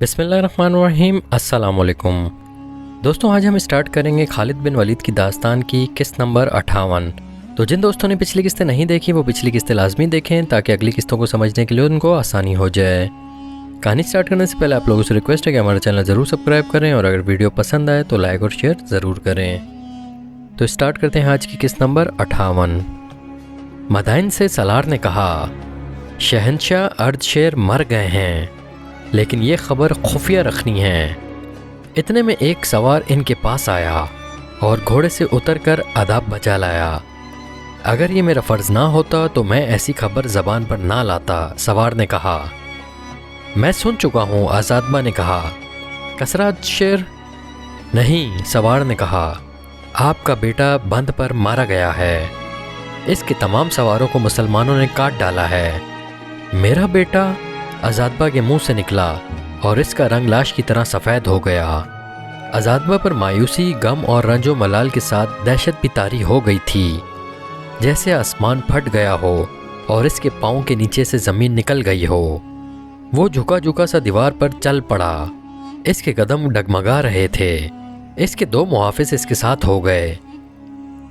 बिस्मिल्लाहिर्रहमानिर्रहीम। अस्सलाम वालेकुम दोस्तों, आज हम स्टार्ट करेंगे खालिद बिन वलीद की दास्तान की किस्त नंबर 58। तो जिन दोस्तों ने पिछली किस्तें नहीं देखी वो पिछली किस्तें लाजमी देखें ताकि अगली किस्तों को समझने के लिए उनको आसानी हो जाए। कहानी स्टार्ट करने से पहले आप लोगों से रिक्वेस्ट है कि हमारा चैनल ज़रूर सब्सक्राइब करें और अगर वीडियो पसंद आए तो लाइक और शेयर ज़रूर करें। तो स्टार्ट करते हैं आज की किस्त नंबर 58। मदाइन से सलार ने कहा, शहंशाह अर्दशेर मर गए हैं, लेकिन ये खबर खुफिया रखनी है। इतने में एक सवार इनके पास आया और घोड़े से उतरकर अदब बजा लाया। अगर ये मेरा फ़र्ज़ ना होता तो मैं ऐसी खबर ज़बान पर ना लाता। सवार ने कहा, मैं सुन चुका हूँ। आज़ादबा ने कहा, कसरात शेर? नहीं, सवार ने कहा, आपका बेटा बंद पर मारा गया है। इसके तमाम सवारों को मुसलमानों ने काट डाला है। मेरा बेटा? आज़ादबा के मुंह से निकला और इसका रंग लाश की तरह सफ़ेद हो गया। आज़ादबा पर मायूसी, गम और रंजो मलाल के साथ दहशत भी तारी हो गई थी, जैसे आसमान फट गया हो और इसके पाँव के नीचे से ज़मीन निकल गई हो। वो झुका झुका सा दीवार पर चल पड़ा। इसके कदम डगमगा रहे थे। इसके दो मुहाफिज इसके साथ हो गए।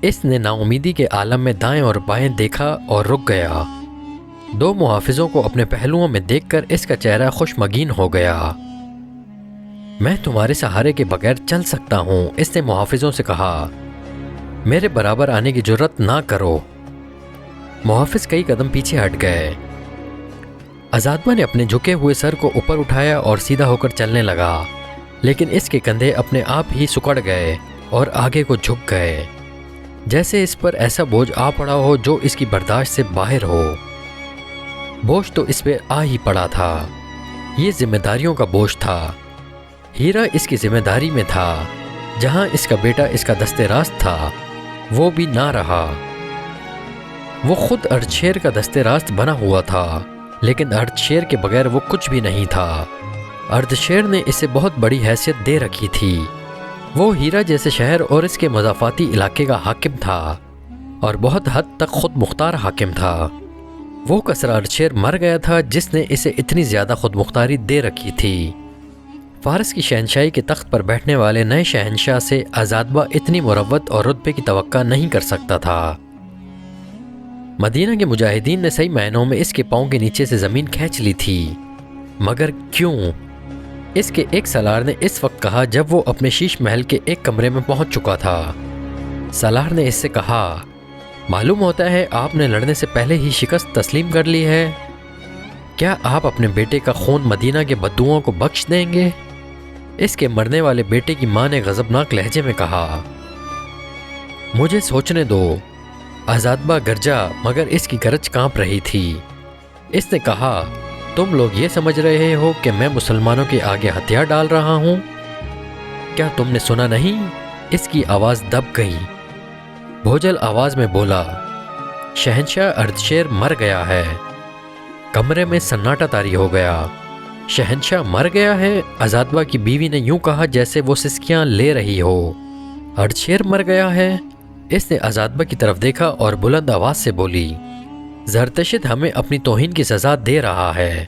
इसने नाउमीदी के आलम में दाएं और बाएं देखा और रुक गया। दो मुहाफिजों को अपने पहलुओं में देखकर इसका चेहरा खुशमगीन हो गया। मैं तुम्हारे सहारे के बगैर चल सकता हूँ, इसने मुहाफिजों से कहा। मेरे बराबर आने की जुर्रत ना करो। मुहाफिज कई कदम पीछे हट गए। आज़ादबा ने अपने झुके हुए सर को ऊपर उठाया और सीधा होकर चलने लगा, लेकिन इसके कंधे अपने आप ही सुकड़ गए और आगे को झुक गए, जैसे इस पर ऐसा बोझ आ पड़ा हो जो इसकी बर्दाश्त से बाहर हो। बोझ तो इस पे आ ही पड़ा था। ये जिम्मेदारियों का बोझ था। हीरा इसकी जिम्मेदारी में था। जहां इसका बेटा इसका दस्ते रास्त था, वो भी ना रहा। वो खुद अर्दशेर का दस्ते रास्त बना हुआ था, लेकिन अर्दशेर के बगैर वो कुछ भी नहीं था। अर्दशेर ने इसे बहुत बड़ी हैसियत दे रखी थी। वो हीरा जैसे शहर और इसके मज़ाफ़ाती इलाके का हाकिम था और बहुत हद तक खुद मुख्तार हाकिम था। वो कसरा अर्दशेर मर गया था जिसने इसे इतनी ज़्यादा खुद मुख्तारी दे रखी थी। फ़ारस की शहनशाही के तख्त पर बैठने वाले नए शहनशाह से आज़ादबा इतनी मुरव्वत और रुतबे की तवक्का नहीं कर सकता था। मदीना के मुजाहिदीन ने सही मायनों में इसके पाँव के नीचे से ज़मीन खींच ली थी, मगर क्यों? इसके एक सलार ने इस वक्त कहा जब वो अपने शीश महल के एक कमरे में पहुंच चुका था। सलार ने इससे कहा, मालूम होता है आपने लड़ने से पहले ही शिकस्त तस्लीम कर ली है। क्या आप अपने बेटे का खून मदीना के बद्दुओं को बख्श देंगे? इसके मरने वाले बेटे की मां ने गज़बनाक लहजे में कहा। मुझे सोचने दो। आज़ादबा गरजा, मगर इसकी गरज कांप रही थी। इसने कहा, तुम लोग ये समझ रहे हो कि मैं मुसलमानों के आगे हथियार डाल रहा हूँ? क्या तुमने सुना नहीं? इसकी आवाज़ दब गई। भोजल आवाज़ में बोला, शहंशाह अर्दशेर मर गया है। कमरे में सन्नाटा तारी हो गया। शहंशाह मर गया है? आज़ादबा की बीवी ने यूं कहा जैसे वो सिसकियां ले रही हो। अर्दशेर मर गया है? इसने आज़ादबा की तरफ देखा और बुलंद आवाज़ से बोली, ज़रतशित हमें अपनी तौहीन की सज़ा दे रहा है।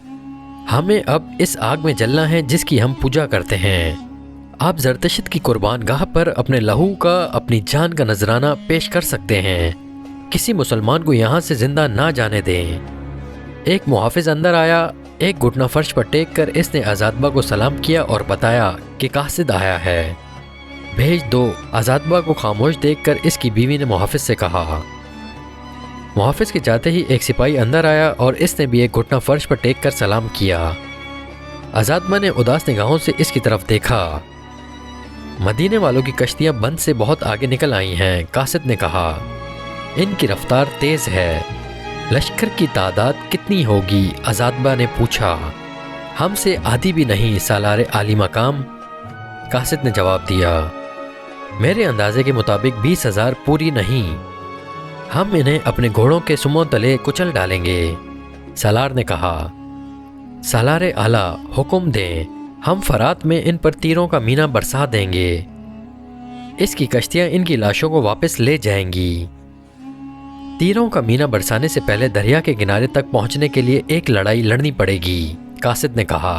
हमें अब इस आग में जलना है जिसकी हम पूजा करते हैं। आप ज़रतशित की कुर्बान गाह पर अपने लहू का, अपनी जान का नजराना पेश कर सकते हैं। किसी मुसलमान को यहाँ से जिंदा ना जाने दें। एक मुहाफिज अंदर आया। एक घुटना फर्श पर टेक कर इसने आज़ादबा को सलाम किया और बताया कि कासिद आया है, भेज दो। आज़ादबा को खामोश देखकर इसकी बीवी ने मुहाफिज से कहा। मुहाफिज के जाते ही एक सिपाही अंदर आया और इसने भी एक घुटना फर्श पर टेक कर सलाम किया। आज़ादबा ने उदास निगाहों से इसकी तरफ देखा। मदीने वालों की कश्तियां बंद से बहुत आगे निकल आई हैं, कासिद ने कहा। इनकी रफ्तार तेज़ है। लश्कर की तादाद कितनी होगी? आज़ादबा ने पूछा। हमसे आधी भी नहीं, सालार आली मकाम, कासिद ने जवाब दिया। मेरे अंदाजे के मुताबिक 20,000 पूरी नहीं। हम इन्हें अपने घोड़ों के सुमों तले कुचल डालेंगे, सालार ने कहा। सालार आला, हुक्म दें, हम फरात में इन पर तीरों का मीना बरसा देंगे। इसकी कश्तियां इनकी लाशों को वापस ले जाएंगी। तीरों का मीना बरसाने से पहले दरिया के किनारे तक पहुंचने के लिए एक लड़ाई लड़नी पड़ेगी, कासिद ने कहा।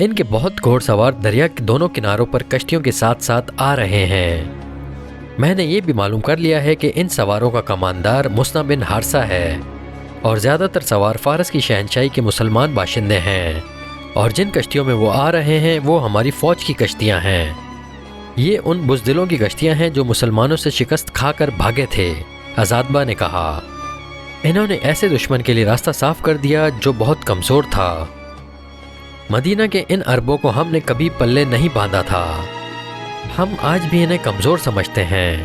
ان کے بہت گھوڑ سوار دریا کے دونوں کناروں پر کشتیوں کے ساتھ ساتھ آ رہے ہیں۔ میں نے یہ بھی معلوم کر لیا ہے کہ ان سواروں کا کماندار مسنا بن حارثہ ہے اور زیادہ تر سوار فارس کی شہنشاہی کے مسلمان باشندے ہیں، اور جن کشتیوں میں وہ آ رہے ہیں وہ ہماری فوج کی کشتیاں ہیں۔ یہ ان بزدلوں کی کشتیاں ہیں جو مسلمانوں سے شکست کھا کر بھاگے تھے، عزادبہ نے کہا۔ انہوں نے ایسے دشمن کے لیے راستہ صاف کر دیا جو بہت کمزور تھا۔ مدینہ کے ان عربوں کو ہم نے کبھی پلے نہیں باندھا تھا، ہم آج بھی انہیں کمزور سمجھتے ہیں۔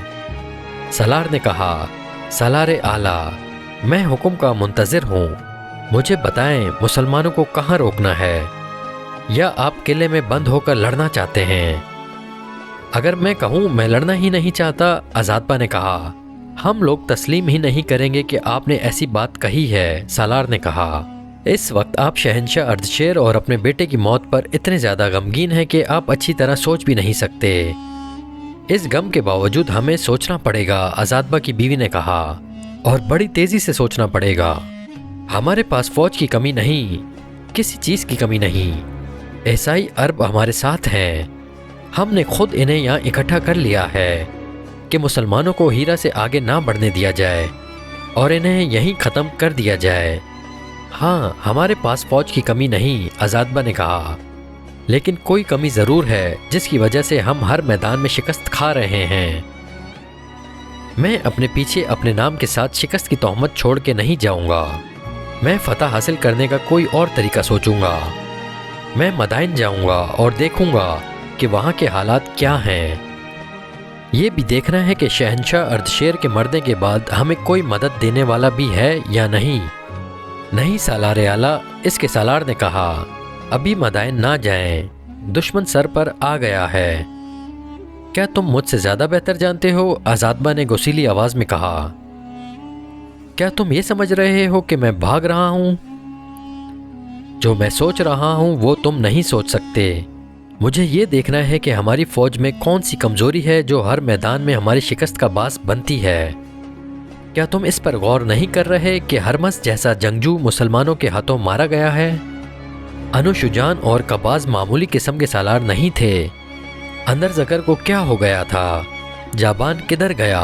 سالار نے کہا، سالار اعلیٰ، میں حکم کا منتظر ہوں، مجھے بتائیں مسلمانوں کو کہاں روکنا ہے، یا آپ قلعے میں بند ہو کر لڑنا چاہتے ہیں؟ اگر میں کہوں میں لڑنا ہی نہیں چاہتا، عزادبہ نے کہا، ہم لوگ تسلیم ہی نہیں کریں گے کہ آپ نے ایسی بات کہی ہے۔ سالار نے کہا، اس وقت آپ شہنشاہ اردشیر اور اپنے بیٹے کی موت پر اتنے زیادہ غمگین ہیں کہ آپ اچھی طرح سوچ بھی نہیں سکتے۔ اس غم کے باوجود ہمیں سوچنا پڑے گا، عزادبہ کی بیوی نے کہا، اور بڑی تیزی سے سوچنا پڑے گا۔ ہمارے پاس فوج کی کمی نہیں، کسی چیز کی کمی نہیں، عیسائی عرب ہمارے ساتھ ہیں، ہم نے خود انہیں یہاں اکٹھا کر لیا ہے کہ مسلمانوں کو ہیرا سے آگے نہ بڑھنے دیا جائے اور انہیں یہیں ختم کر دیا جائے۔ ہاں، ہمارے پاس فوج کی کمی نہیں، عزادبہ نے کہا، لیکن کوئی کمی ضرور ہے جس کی وجہ سے ہم ہر میدان میں شکست کھا رہے ہیں۔ میں اپنے پیچھے اپنے نام کے ساتھ شکست کی تہمت چھوڑ کے نہیں جاؤں گا، میں فتح حاصل کرنے کا کوئی اور طریقہ سوچوں گا۔ میں مدائن جاؤں گا اور دیکھوں گا کہ وہاں کے حالات کیا ہیں۔ یہ بھی دیکھنا ہے کہ شہنشاہ اردشیر کے مرنے کے بعد ہمیں کوئی مدد دینے والا بھی ہے یا نہیں۔ نہیں سالار اعلیٰ، اس کے سالار نے کہا، ابھی مدائن نہ جائیں، دشمن سر پر آ گیا ہے۔ کیا تم مجھ سے زیادہ بہتر جانتے ہو؟ عزادبہ نے گسیلی آواز میں کہا۔ کیا تم یہ سمجھ رہے ہو کہ میں بھاگ رہا ہوں؟ جو میں سوچ رہا ہوں وہ تم نہیں سوچ سکتے۔ مجھے یہ دیکھنا ہے کہ ہماری فوج میں کون سی کمزوری ہے جو ہر میدان میں ہماری شکست کا باعث بنتی ہے۔ کیا تم اس پر غور نہیں کر رہے کہ ہرمز جیسا جنگجو مسلمانوں کے ہاتھوں مارا گیا ہے؟ انو شجان اور قباز معمولی قسم کے سالار نہیں تھے۔ اندر زکر کو کیا ہو گیا تھا؟ جابان کدھر گیا؟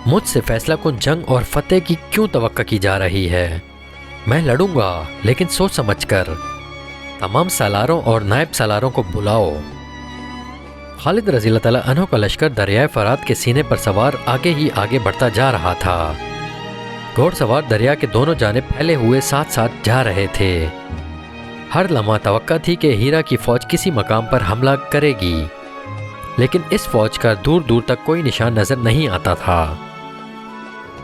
مجھ سے فیصلہ کن جنگ اور فتح کی کیوں توقع کی جا رہی ہے؟ میں لڑوں گا، لیکن سوچ سمجھ کر۔ تمام سالاروں اور نائب سالاروں کو بلاؤ۔ خالد رضی اللہ تعالیٰ عنہ کا لشکر دریائے فرات کے سینے پر سوار آگے ہی آگے بڑھتا جا رہا تھا۔ گھوڑ سوار دریا کے دونوں جانب پھیلے ہوئے ساتھ ساتھ جا رہے تھے۔ ہر لمحہ توقع تھی کہ ہیرا کی فوج کسی مقام پر حملہ کرے گی، لیکن اس فوج کا دور دور تک کوئی نشان نظر نہیں آتا تھا۔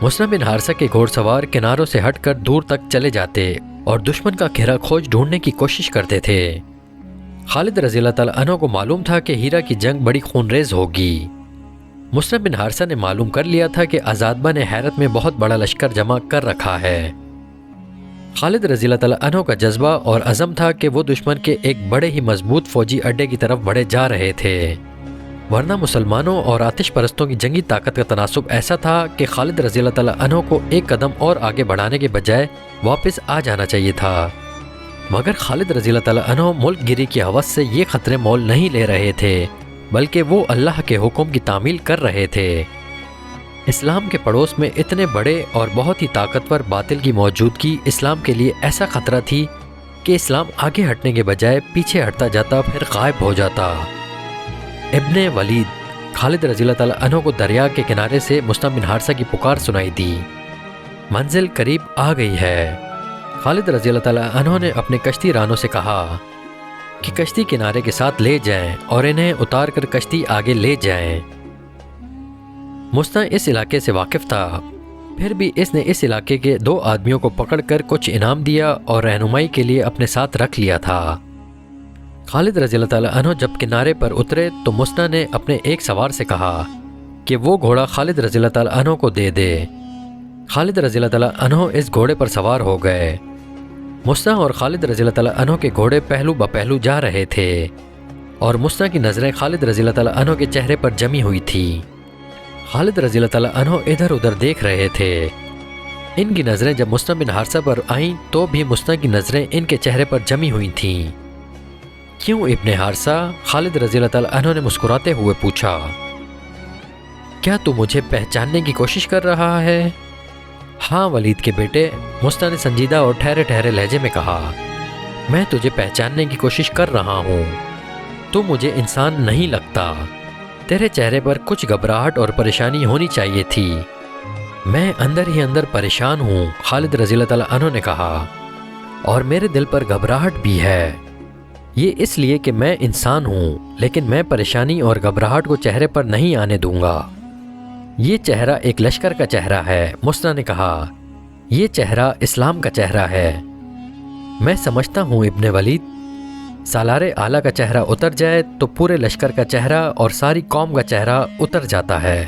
مسنا بن حارثہ کے گھوڑ سوار کناروں سے ہٹ کر دور تک چلے جاتے اور دشمن کا گھیرا کھوج ڈھونڈنے کی کوشش کرتے تھے۔ خالد رضی اللہ تعالیٰ عنہ کو معلوم تھا کہ ہیرا کی جنگ بڑی خونریز ہوگی۔ مسنا بن حارثہ نے معلوم کر لیا تھا کہ عزادبہ نے حیرت میں بہت بڑا لشکر جمع کر رکھا ہے۔ خالد رضی اللہ تعالیٰ عنہ کا جذبہ اور عزم تھا کہ وہ دشمن کے ایک بڑے ہی مضبوط فوجی اڈے کی طرف بڑھے جا رہے تھے، ورنہ مسلمانوں اور آتش پرستوں کی جنگی طاقت کا تناسب ایسا تھا کہ خالد رضی اللہ تعالیٰ عنہ کو ایک قدم اور آگے بڑھانے کے بجائے واپس آ جانا چاہیے تھا، مگر خالد رضی اللہ تعالیٰ عنہ ملک گیری کی ہوس سے یہ خطرے مول نہیں لے رہے تھے، بلکہ وہ اللہ کے حکم کی تعمیل کر رہے تھے۔ اسلام کے پڑوس میں اتنے بڑے اور بہت ہی طاقتور باطل کی موجودگی اسلام کے لیے ایسا خطرہ تھی کہ اسلام آگے ہٹنے کے بجائے پیچھے ہٹتا جاتا پھر غائب ہو جاتا۔ ابن ولید خالد رضی اللہ تعالیٰ عنہ کو دریا کے کنارے سے مسنا بن حارثہ کی پکار سنائی دی، منزل قریب آ گئی ہے۔ خالد رضی اللہ تعالیٰ عنہ نے اپنے کشتی رانوں سے کہا کہ کشتی کنارے کے ساتھ لے جائیں اور انہیں اتار کر کشتی آگے لے جائیں۔ مسنا اس علاقے سے واقف تھا، پھر بھی اس نے اس علاقے کے 2 آدمیوں کو پکڑ کر کچھ انعام دیا اور رہنمائی کے لیے اپنے ساتھ رکھ لیا تھا۔ خالد رضی اللہ تعالیٰ عنہ جب کنارے پر اترے تو مسنا نے اپنے ایک سوار سے کہا کہ وہ گھوڑا خالد رضی اللہ تعالیٰ عنہ کو دے دے۔ خالد رضی اللہ تعالیٰ عنہ اس گھوڑے پر سوار ہو گئے۔ مسنا اور خالد رضی اللہ تعالیٰ عنہ کے گھوڑے پہلو بپہلو جا رہے تھے اور مسنا کی نظریں خالد رضی اللہ تعالیٰ عنہ کے چہرے پر جمی ہوئی تھی۔ خالد رضی اللہ تعالیٰ عنہ ادھر ادھر دیکھ رہے تھے۔ ان کی نظریں جب مسنا بن حارثہ پر آئیں تو بھی مسنا کی نظریں ان کے چہرے پر جمی ہوئی تھیں۔ क्यों इब्ने हारसा? खालिद रज़ी अल्लाह ताला अन्हु ने मुस्कुराते हुए पूछा। क्या तू मुझे पहचानने की कोशिश कर रहा है? हाँ वलीद के बेटे, मुस्ता ने संजीदा और ठहरे ठहरे लहजे में कहा। मैं तुझे पहचानने की कोशिश कर रहा हूँ। तू मुझे इंसान नहीं लगता। तेरे चेहरे पर कुछ घबराहट और परेशानी होनी चाहिए थी। मैं अंदर ही अंदर परेशान हूँ, खालिद रज़ी अल्लाह ताला अन्हु ने कहा, और मेरे दिल पर घबराहट भी है। ये इसलिए कि मैं इंसान हूँ, लेकिन मैं परेशानी और घबराहट को चेहरे पर नहीं आने दूंगा। ये चेहरा एक लश्कर का चेहरा है, मुस्ना ने कहा। ये चेहरा इस्लाम का चेहरा है। मैं समझता हूँ इब्ने वलीद, सालारे आला का चेहरा उतर जाए तो पूरे लश्कर का चेहरा और सारी कौम का चेहरा उतर जाता है।